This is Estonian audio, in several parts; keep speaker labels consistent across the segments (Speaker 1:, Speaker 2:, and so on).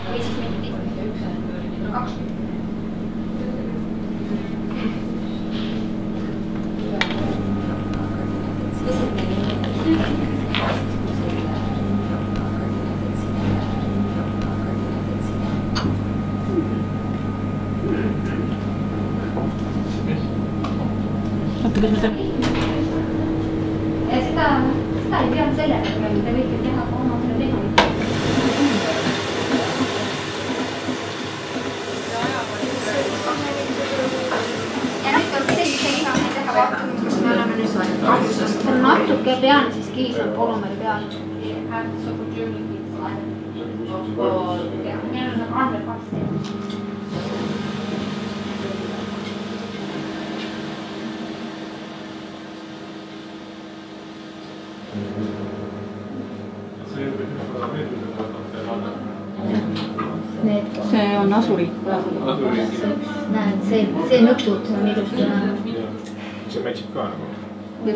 Speaker 1: või siis mitte 2. Ja seda ei pea sellega tegema, te võite teha ka oma seda teha. Ja nüüd on sellise lihaga teha vaatama, kus me oleme nüüd algusest. On natuke peal, siis kiis on polumeri peal. Meil on andmed varsti.
Speaker 2: See on asuri.
Speaker 1: Näed, see nõksud on ilusti näha.
Speaker 3: See mätsib ka nagu.
Speaker 1: Ja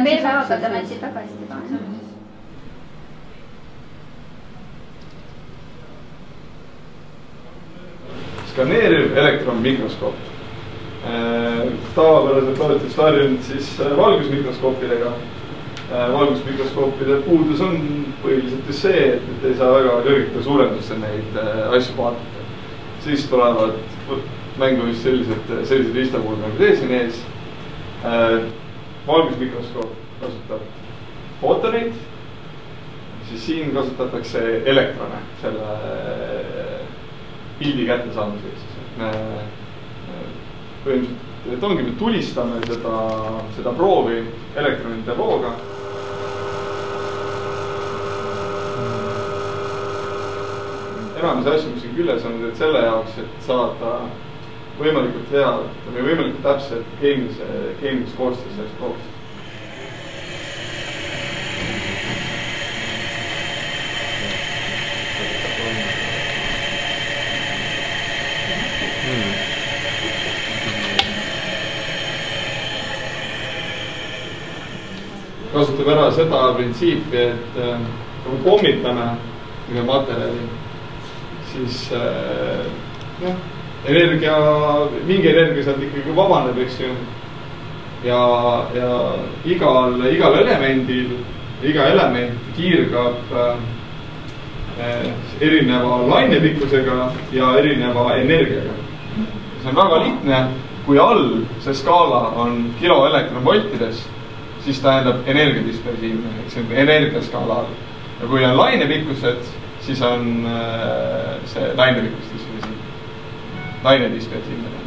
Speaker 1: veel päevaga ta mätsid väga hästi ka.
Speaker 4: Skaneeriv elektronmikroskoop. Tavapäraselt olete starjunud siis valgusmikroskoopidega. Valgusmikroskoopide puudus on põhiliselt just see, et ei saa väga kõrgete suurendusse neid asju vaadata. Siis tulevad mängu just sellised riistapuud nagu see siin ees. Valgusmikroskoop kasutab footoneid, siis siin kasutatakse elektrone selle pildi kättesaamiseks. Põhimõtteliselt ongi, me tulistame seda proovi elektronite vooga. Enamus asju, mis siin küljes on selle jaoks, et saada võimalikult head või võimalikult täpselt keemilist koostöös sellest proovist. Kasutab ära seda printsiipi, et kui pommitame ühe materjali, siis mingi energia sealt ikkagi vabaneb, eks ju. Ja igal elemendil, iga element kiirgab erineva lainepikkusega ja erineva energiaga. See on väga lihtne, kui all see skaala on kiloelektronvoltides, siis tähendab energiadispersiivne, eks see on energiaskaala all. Ja kui on lainepikkused, siis on see lainedispersiivne.